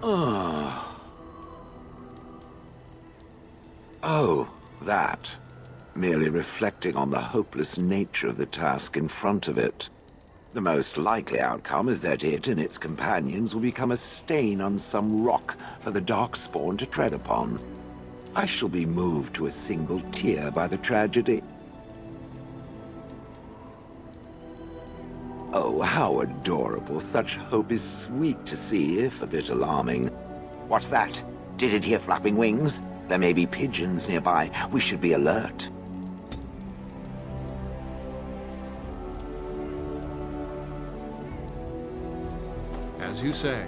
Ah. Oh, that. Merely reflecting on the hopeless nature of the task in front of it. The most likely outcome is that it and its companions will become a stain on some rock for the Darkspawn to tread upon. I shall be moved to a single tear by the tragedy. Oh, how adorable. Such hope is sweet to see, if a bit alarming. What's that? Did it hear flapping wings? There may be pigeons nearby. We should be alert. As you say.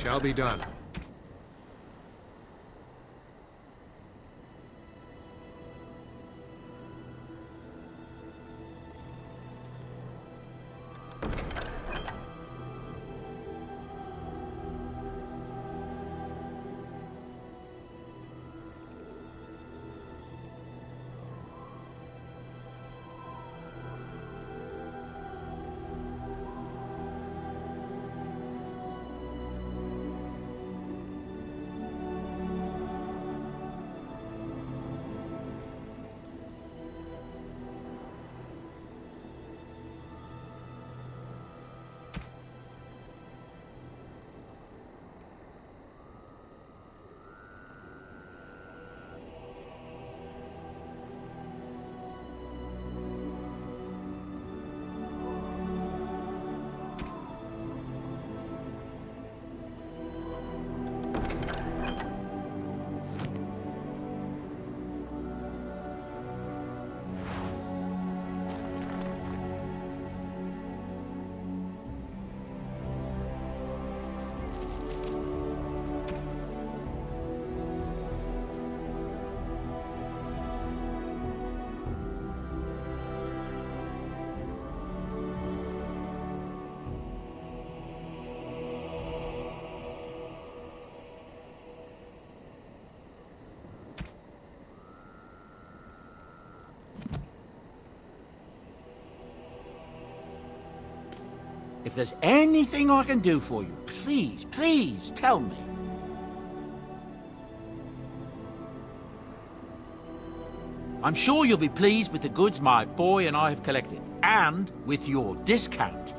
Shall be done. If there's anything I can do for you, please, please tell me. I'm sure you'll be pleased with the goods my boy and I have collected, and with your discount.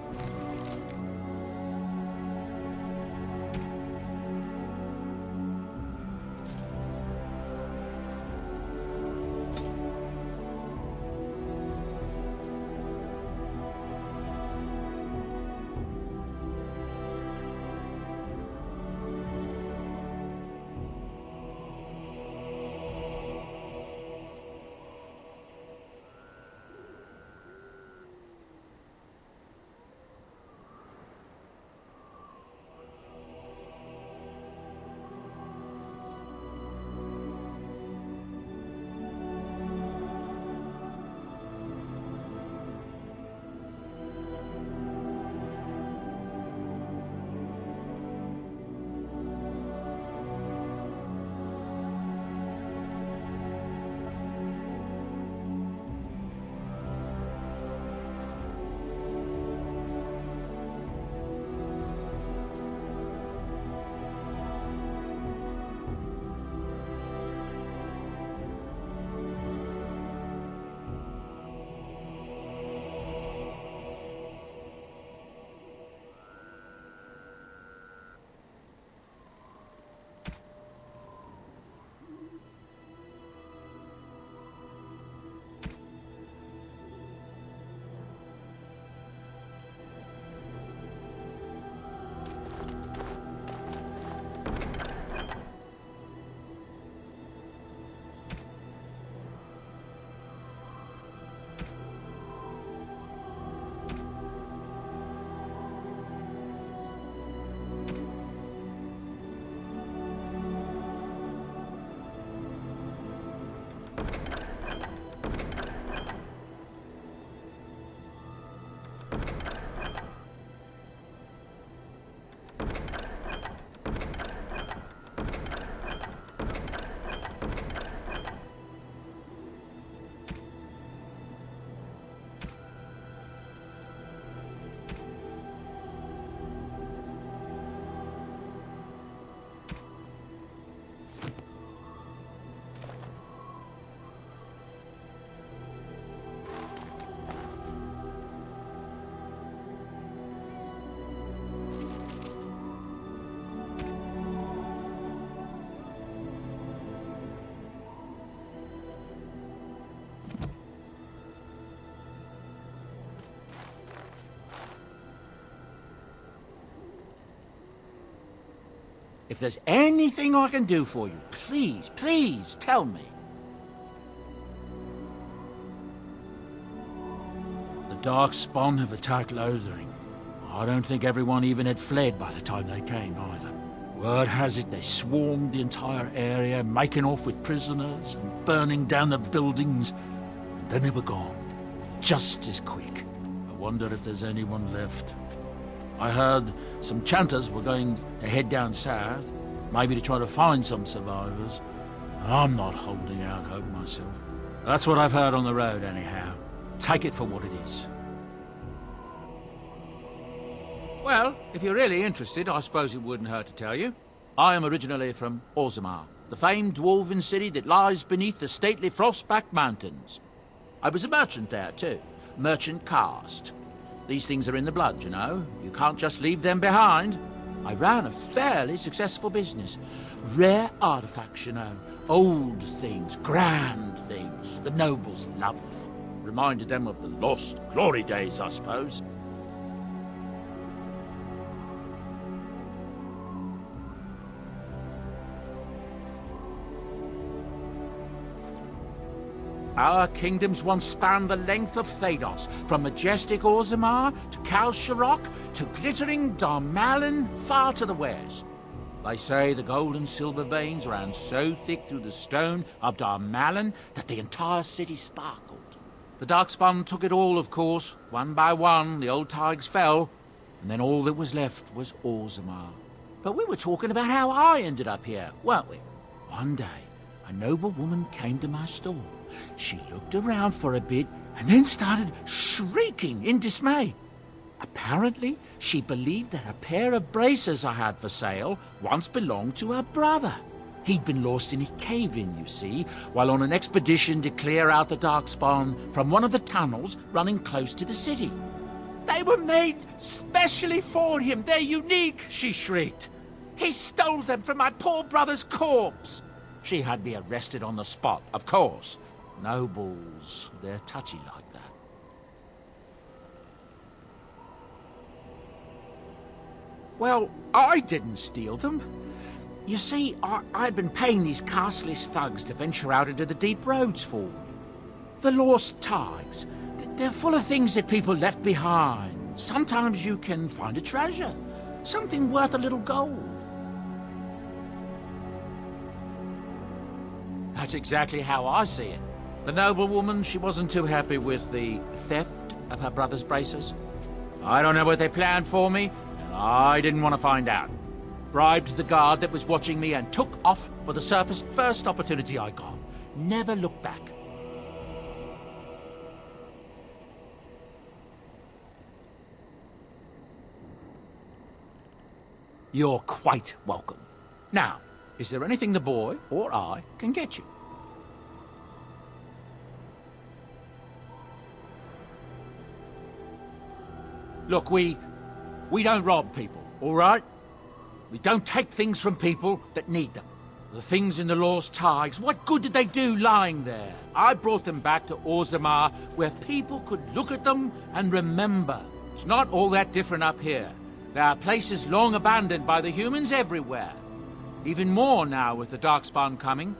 If there's anything I can do for you, please, please tell me. The Darkspawn have attacked Lothering. I don't think everyone even had fled by the time they came either. Word has it they swarmed the entire area, making off with prisoners and burning down the buildings. And then they were gone, just as quick. I wonder if there's anyone left. I heard some chanters were going to head down south, maybe to try to find some survivors. I'm not holding out hope myself. That's what I've heard on the road anyhow. Take it for what it is. Well, if you're really interested, I suppose it wouldn't hurt to tell you. I am originally from Orzammar, the famed dwarven city that lies beneath the stately Frostback Mountains. I was a merchant there too, merchant caste. These things are in the blood, you know. You can't just leave them behind. I ran a fairly successful business. Rare artifacts, you know. Old things, grand things. The nobles loved them. Reminded them of the lost glory days, I suppose. Our kingdoms once spanned the length of Thanos, from majestic Orzammar to Kal Sharok to glittering Darmalin far to the west. They say the gold and silver veins ran so thick through the stone of Darmalin that the entire city sparkled. The Darkspawn took it all, of course. One by one, the old tides fell, and then all that was left was Orzammar. But we were talking about how I ended up here, weren't we? One day, a noble woman came to my stall. She looked around for a bit and then started shrieking in dismay. A Apparently, she believed that a pair of braces I had for sale once belonged to her brother. He'd been lost in a cave-in, you see, while on an expedition to clear out the Darkspawn from one of the tunnels running close to the city. They were made specially for him. They're unique, she shrieked. He stole them from my poor brother's corpse. She had me arrested on the spot, of course. Nobles, they're touchy like that. Well, I didn't steal them. You see, I'd been paying these castless thugs to venture out into the deep roads for me. The lost ties. They're full of things that people left behind. Sometimes you can find a treasure. Something worth a little gold. That's exactly how I see it. The noblewoman, she wasn't too happy with the theft of her brother's braces. I don't know what they planned for me, and I didn't want to find out. Bribed the guard that was watching me and took off for the surface first opportunity I got. Never looked back. You're quite welcome. Now, is there anything the boy or I can get you? Look, we don't rob people, all right? We don't take things from people that need them. The things in the lost ties, what good did they do lying there? I brought them back to Orzammar, where people could look at them and remember. It's not all that different up here. There are places long abandoned by the humans everywhere. Even more now with the Darkspawn coming.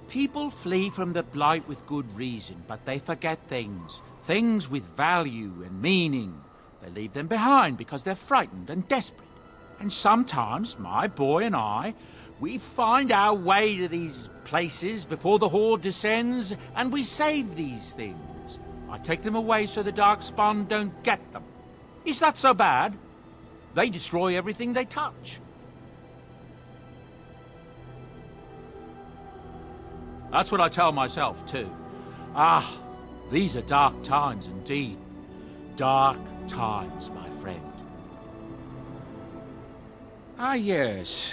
People flee from the Blight with good reason, but they forget things. Things with value and meaning. They leave them behind because they're frightened and desperate. And sometimes, my boy and I, we find our way to these places before the Horde descends, and we save these things. I take them away so the Darkspawn don't get them. Is that so bad? They destroy everything they touch. That's what I tell myself, too. Ah, these are dark times indeed. Dark times, my friend. Ah, yes.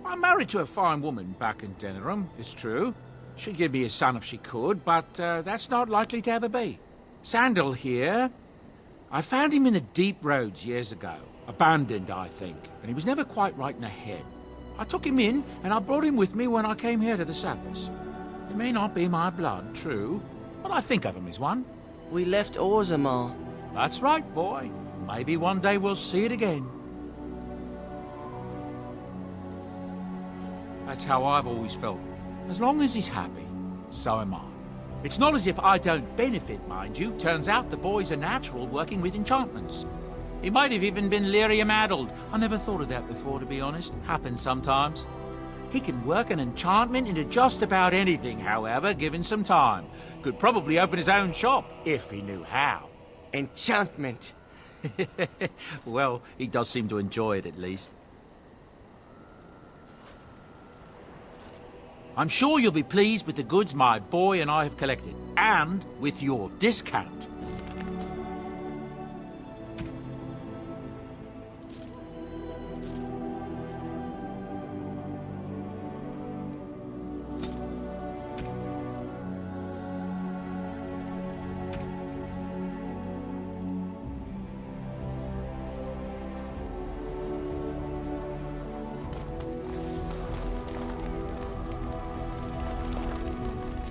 I'm married to a fine woman back in Gethnarel, it's true. She'd give me a son if she could, but that's not likely to ever be. Sandal here. I found him in the deep roads years ago. Abandoned, I think, and he was never quite right in the head. I took him in, and I brought him with me when I came here to the surface. He may not be my blood, true, but I think of him as one. We left Orzammar. That's right, boy. Maybe one day we'll see it again. That's how I've always felt. As long as he's happy, so am I. It's not as if I don't benefit, mind you. Turns out the boy's a natural working with enchantments. He might have even been lyrium-addled. I never thought of that before, to be honest. Happens sometimes. He can work an enchantment into just about anything, however, given some time. Could probably open his own shop, if he knew how. Enchantment. Well, he does seem to enjoy it, at least. I'm sure you'll be pleased with the goods my boy and I have collected, and with your discount.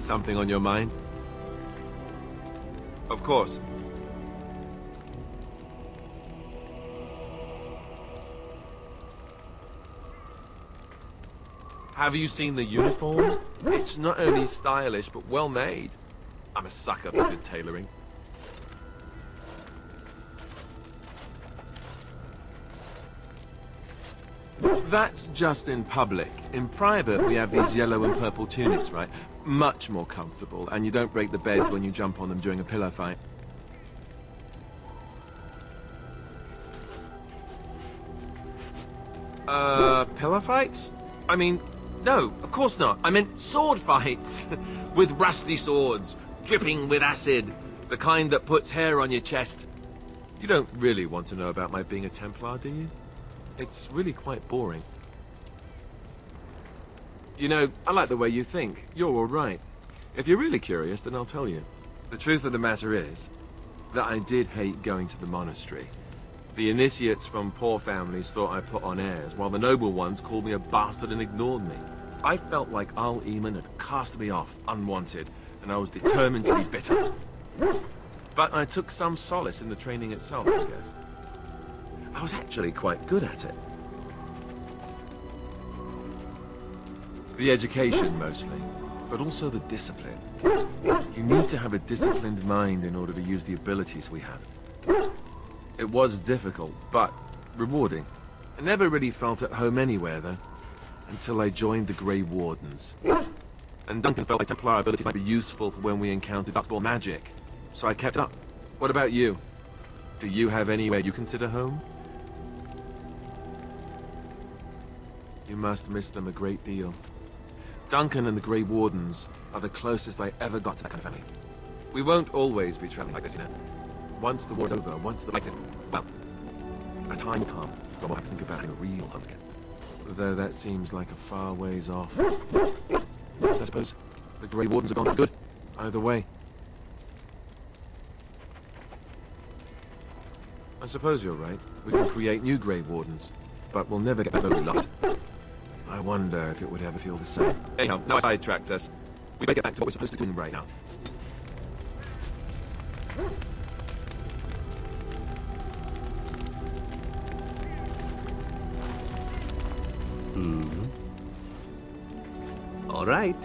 Something on your mind? Of course. Have you seen the uniforms? It's not only stylish, but well made. I'm a sucker for good tailoring. That's just in public. In private, we have these yellow and purple tunics, right? Much more comfortable, and you don't break the beds when you jump on them during a pillow fight. Pillow fights? I mean, no, of course not. I meant sword fights. With rusty swords, dripping with acid. The kind that puts hair on your chest. You don't really want to know about my being a Templar, do you? It's really quite boring. You know, I like the way you think. You're all right. If you're really curious, then I'll tell you. The truth of the matter is that I did hate going to the monastery. The initiates from poor families thought I put on airs, while the noble ones called me a bastard and ignored me. I felt like Al-Eamon had cast me off, unwanted, and I was determined to be bitter. But I took some solace in the training itself, I guess. I was actually quite good at it. The education, mostly, but also the discipline. You need to have a disciplined mind in order to use the abilities we have. It was difficult, but rewarding. I never really felt at home anywhere, though, until I joined the Grey Wardens. And Duncan felt like Templar abilities might be useful for when we encountered darkspawn magic, so I kept it up. What about you? Do you have anywhere you consider home? You must miss them a great deal. Duncan and the Grey Wardens are the closest I ever got to that kind of family. We won't always be traveling like this, you know. Once the war's over, once the light is... well, a time will come when we'll have to think about having a real home again. Though that seems like a far ways off. I suppose the Grey Wardens are gone for good. Either way. I suppose you're right. We can create new Grey Wardens, but we'll never get those we lost. I wonder if it would ever feel the same. Anyhow, now I sidetracked us. We better get back to what we're supposed to be doing right now. All right,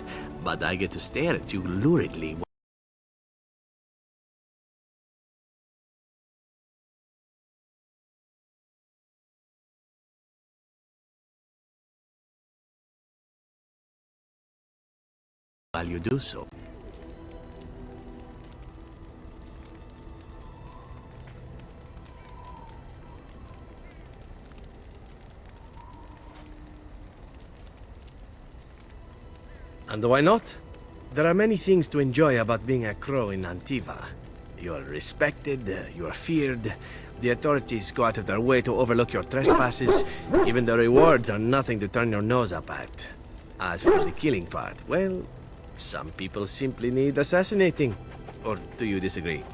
but I get to stare at you luridly. While you do so. And why not? There are many things to enjoy about being a crow in Antiva. You are respected, you are feared, the authorities go out of their way to overlook your trespasses, even the rewards are nothing to turn your nose up at. As for the killing part, well, some people simply need assassinating. Or do you disagree?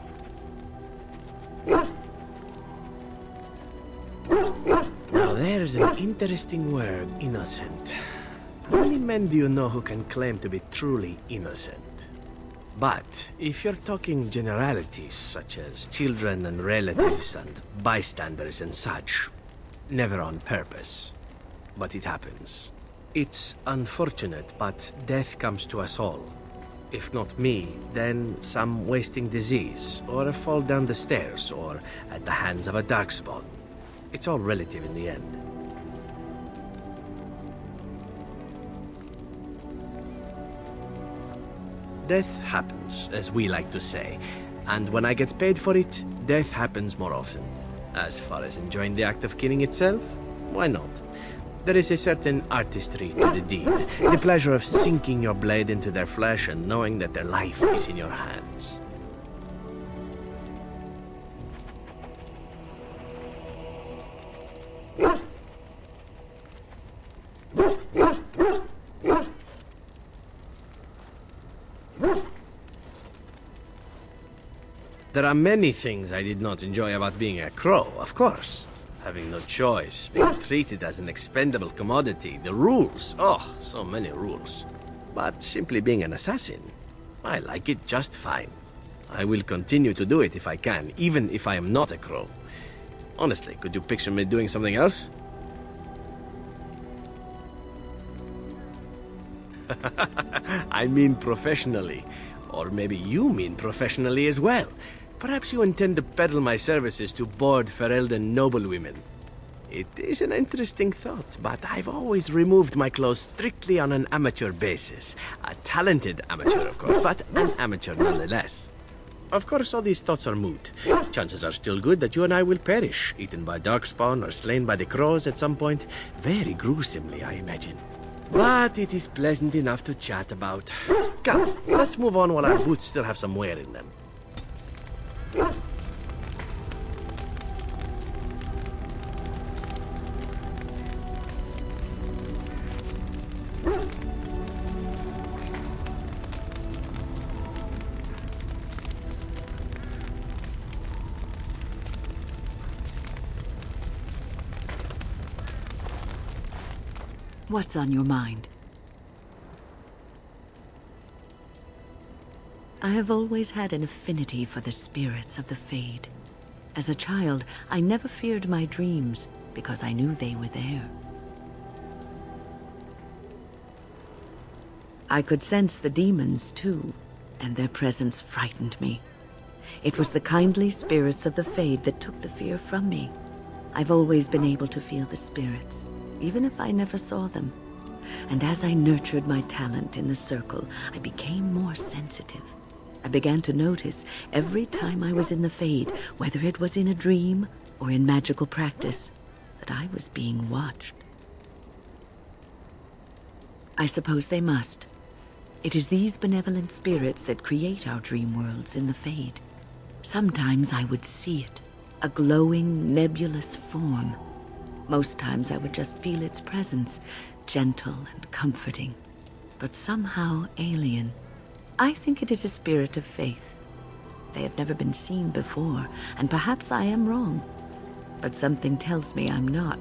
Now there's an interesting word, innocent. How many men do you know who can claim to be truly innocent? But if you're talking generalities, such as children and relatives and bystanders and such, never on purpose. But it happens. It's unfortunate, but death comes to us all. If not me, then some wasting disease, or a fall down the stairs, or at the hands of a darkspawn. It's all relative in the end. Death happens, as we like to say, and when I get paid for it, death happens more often. As far as enjoying the act of killing itself, why not? There is a certain artistry to the deed, the pleasure of sinking your blade into their flesh and knowing that their life is in your hands. There are many things I did not enjoy about being a crow, of course. Having no choice, being treated as an expendable commodity, the rules, oh, so many rules. But simply being an assassin, I like it just fine. I will continue to do it if I can, even if I am not a crow. Honestly, could you picture me doing something else? I mean professionally. Or maybe you mean professionally as well. Perhaps you intend to peddle my services to bored Ferelden noblewomen. It is an interesting thought, but I've always removed my clothes strictly on an amateur basis. A talented amateur, of course, but an amateur nonetheless. Of course, all these thoughts are moot. Chances are still good that you and I will perish, eaten by darkspawn or slain by the crows at some point. Very gruesomely, I imagine. But it is pleasant enough to chat about. Come, let's move on while our boots still have some wear in them. What's on your mind? I have always had an affinity for the spirits of the Fade. As a child, I never feared my dreams because I knew they were there. I could sense the demons, too, and their presence frightened me. It was the kindly spirits of the Fade that took the fear from me. I've always been able to feel the spirits, even if I never saw them. And as I nurtured my talent in the circle, I became more sensitive. I began to notice every time I was in the Fade, whether it was in a dream or in magical practice, that I was being watched. I suppose they must. It is these benevolent spirits that create our dream worlds in the Fade. Sometimes I would see it, a glowing, nebulous form. Most times I would just feel its presence, gentle and comforting, but somehow alien. I think it is a spirit of faith. They have never been seen before, and perhaps I am wrong. But something tells me I'm not.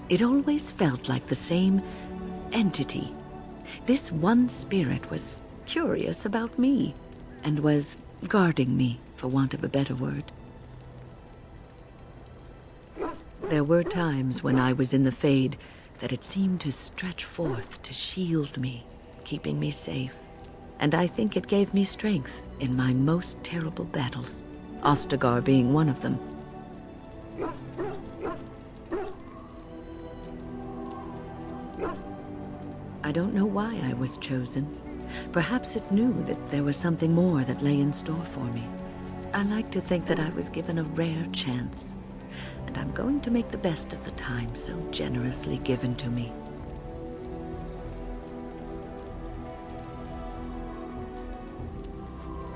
It always felt like the same entity. This one spirit was curious about me, and was guarding me, for want of a better word. There were times when I was in the Fade that it seemed to stretch forth to shield me, keeping me safe. And I think it gave me strength in my most terrible battles, Ostagar being one of them. I don't know why I was chosen. Perhaps it knew that there was something more that lay in store for me. I like to think that I was given a rare chance, and I'm going to make the best of the time so generously given to me.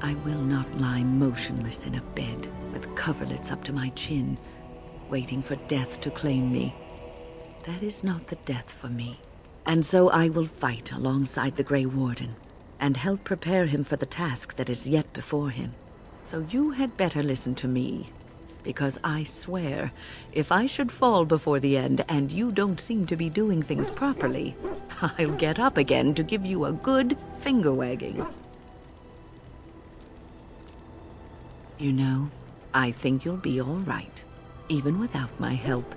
I will not lie motionless in a bed with coverlets up to my chin, waiting for death to claim me. That is not the death for me. And so I will fight alongside the Grey Warden, and help prepare him for the task that is yet before him. So you had better listen to me, because I swear, if I should fall before the end and you don't seem to be doing things properly, I'll get up again to give you a good finger-wagging. You know, I think you'll be all right, even without my help.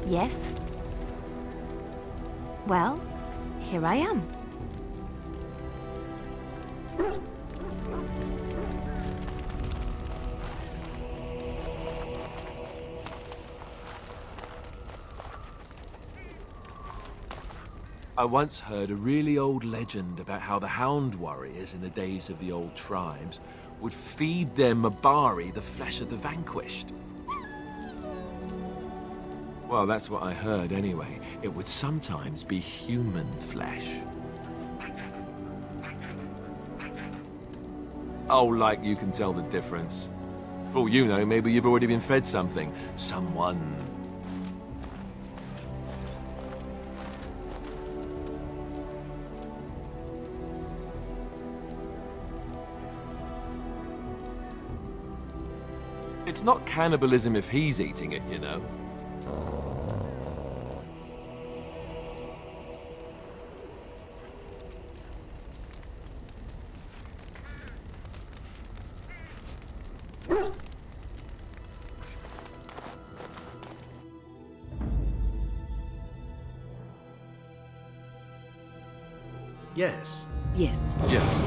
Yes? Well, here I am. I once heard a really old legend about how the Hound warriors in the days of the old tribes would feed their Mabari the flesh of the vanquished. Well, that's what I heard anyway. It would sometimes be human flesh. Oh, like you can tell the difference. For all you know, maybe you've already been fed something. Someone. It's not cannibalism if he's eating it, you know. Yes. Yes. Yes.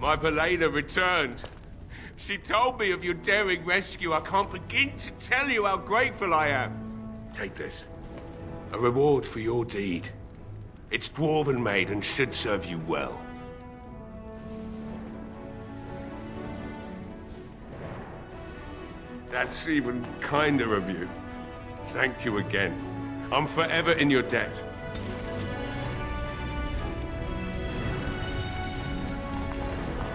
My Valena returned. She told me of your daring rescue. I can't begin to tell you how grateful I am. Take this. A reward for your deed. It's dwarven made and should serve you well. That's even kinder of you. Thank you again. I'm forever in your debt.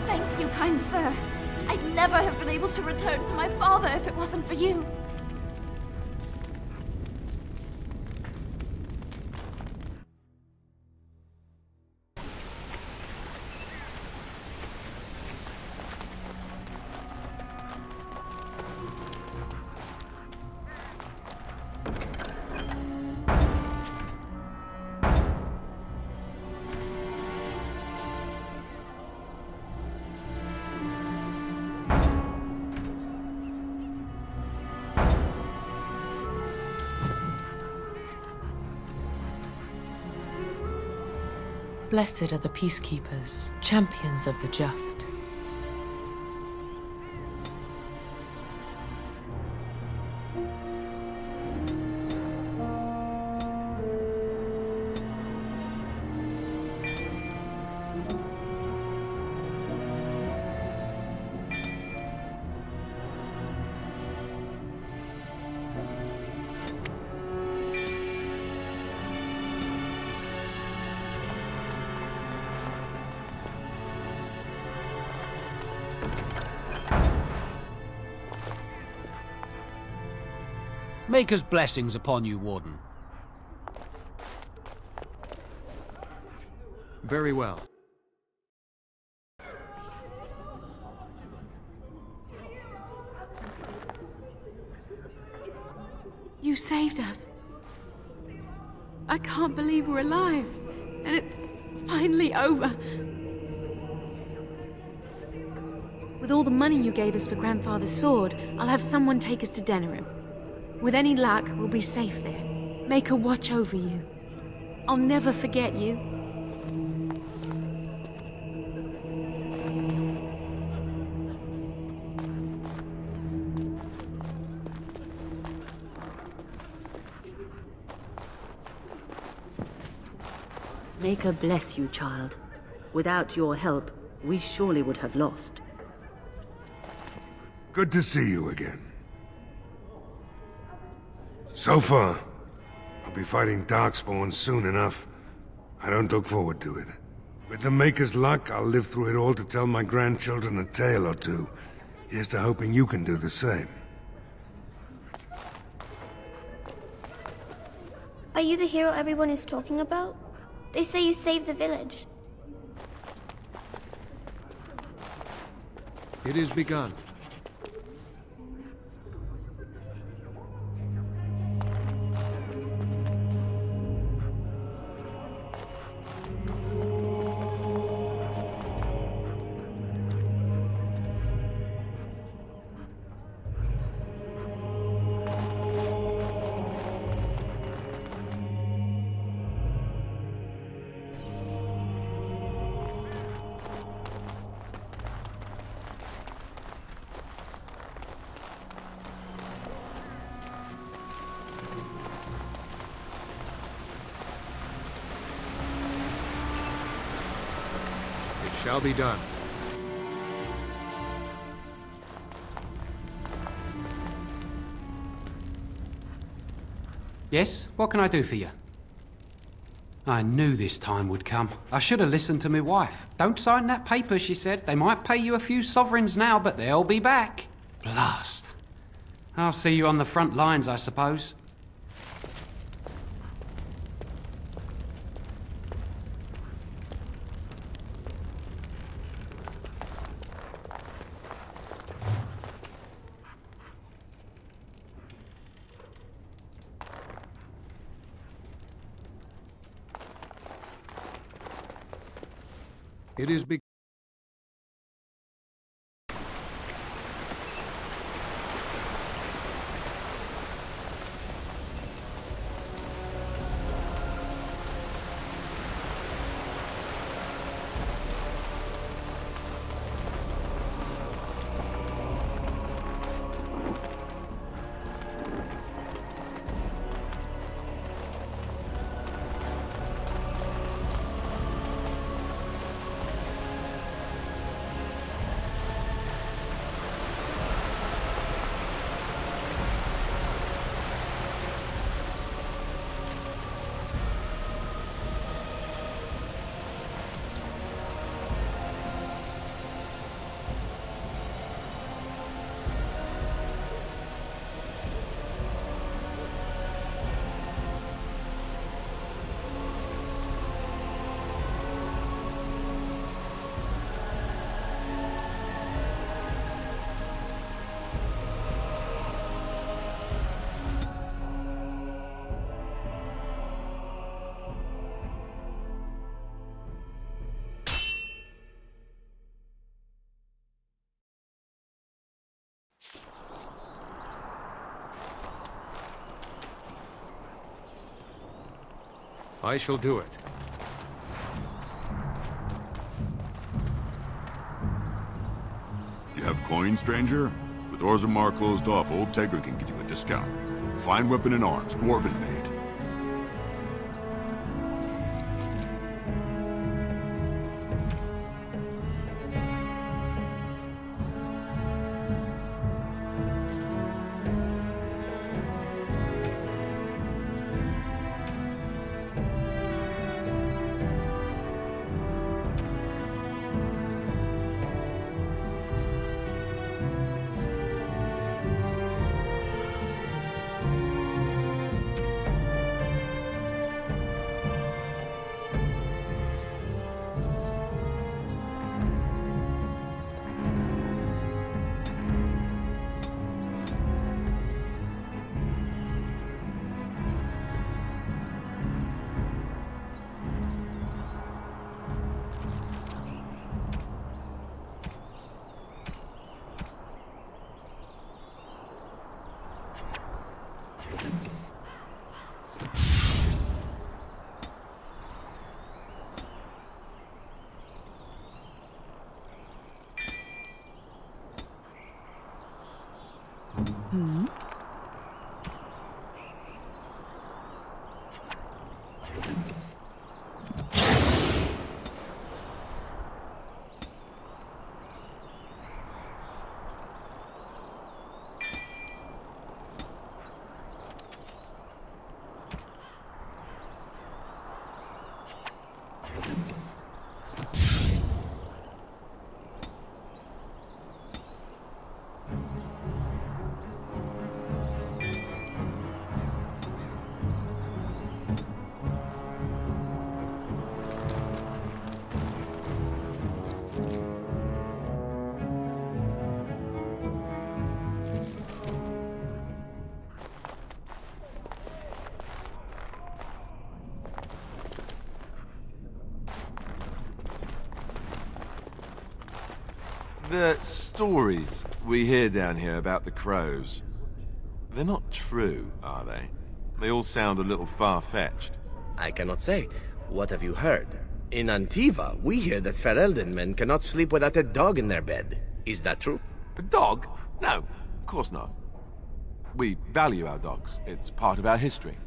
Thank you, kind sir. I'd never have been able to return to my father if it wasn't for you. Blessed are the peacekeepers, champions of the just. Maker's blessings upon you, Warden. Very well. You saved us. I can't believe we're alive. And it's finally over. With all the money you gave us for Grandfather's sword, I'll have someone take us to Gethnarel. With any luck, we'll be safe there. Maker watch over you. I'll never forget you. Maker bless you, child. Without your help, we surely would have lost. Good to see you again. So far, I'll be fighting Darkspawn soon enough. I don't look forward to it. With the Maker's luck, I'll live through it all to tell my grandchildren a tale or two. Here's to hoping you can do the same. Are you the hero everyone is talking about? They say you saved the village. It is begun. Shall be done. Yes? What can I do for you? I knew this time would come. I should have listened to my wife. Don't sign that paper, she said. They might pay you a few sovereigns now, but they'll be back. Blast. I'll see you on the front lines, I suppose. It is begun. I shall do it. You have coin, stranger? With Orzammar closed off, old Tegra can get you a discount. Fine weapon and arms, dwarven made. The stories we hear down here about the crows, they're not true, are they? They all sound a little far-fetched. I cannot say. What have you heard? In Antiva, we hear that Ferelden men cannot sleep without a dog in their bed. Is that true? A dog? No, of course not. We value our dogs. It's part of our history.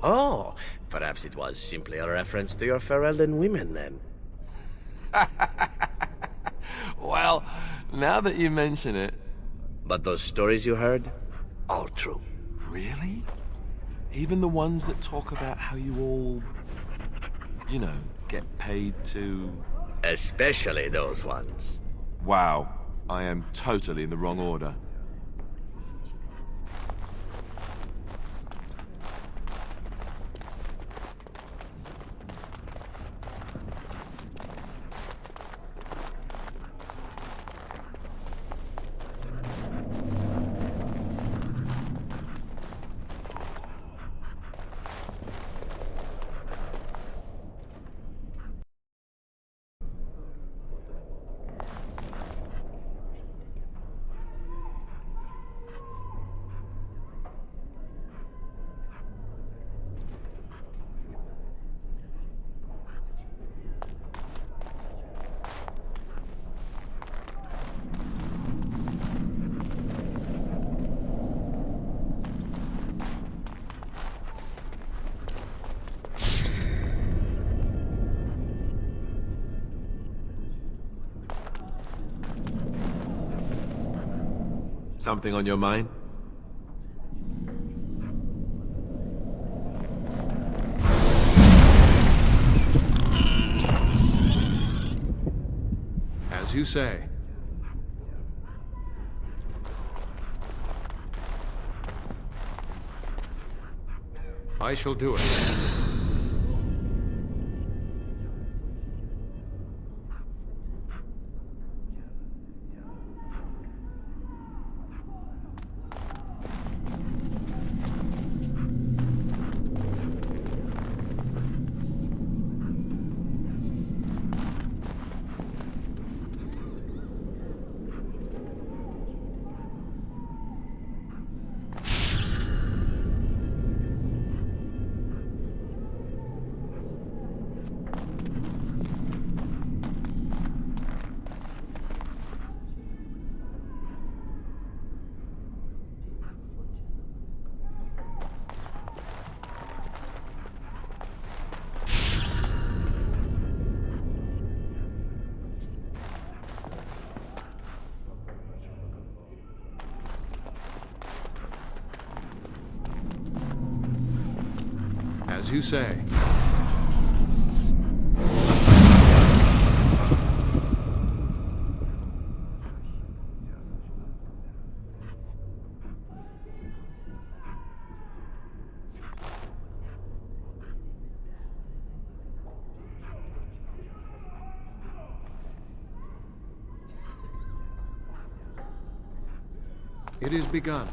Oh, perhaps it was simply a reference to your Ferelden women then. Well, now that you mention it... But those stories you heard? All true. Really? Even the ones that talk about how you all... you know, get paid to... Especially those ones. Wow. I am totally in the wrong order. Something on your mind? As you say. I shall do it. As you say. It is begun.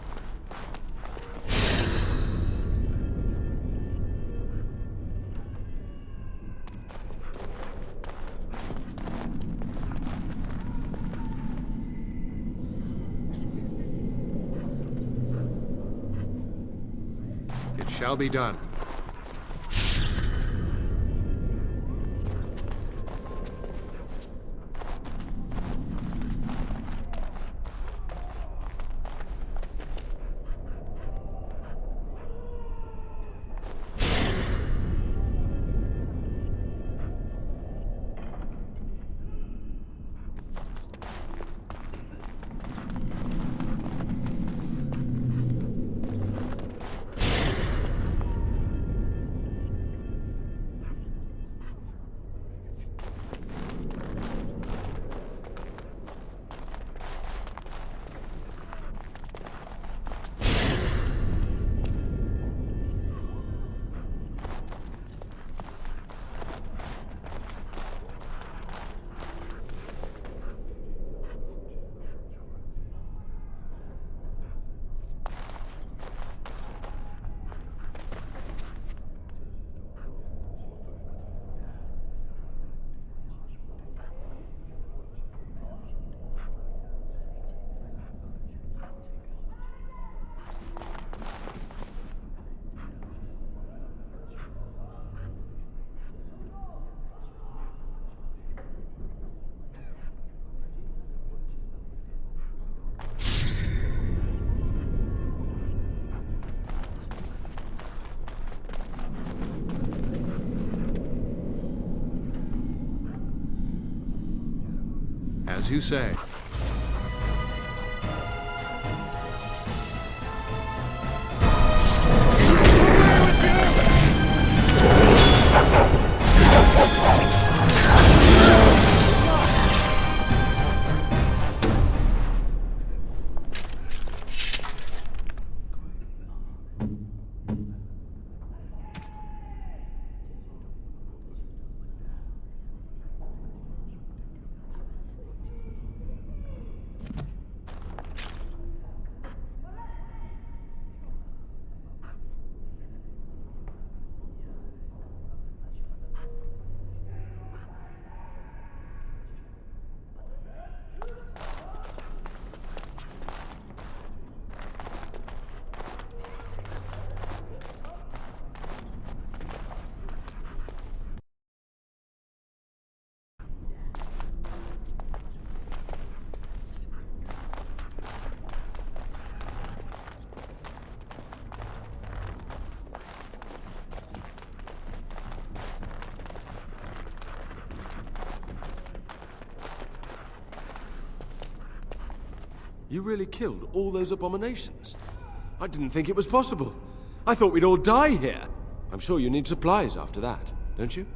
It shall be done. As you say. You really killed all those abominations? I didn't think it was possible. I thought we'd all die here. I'm sure you need supplies after that, don't you?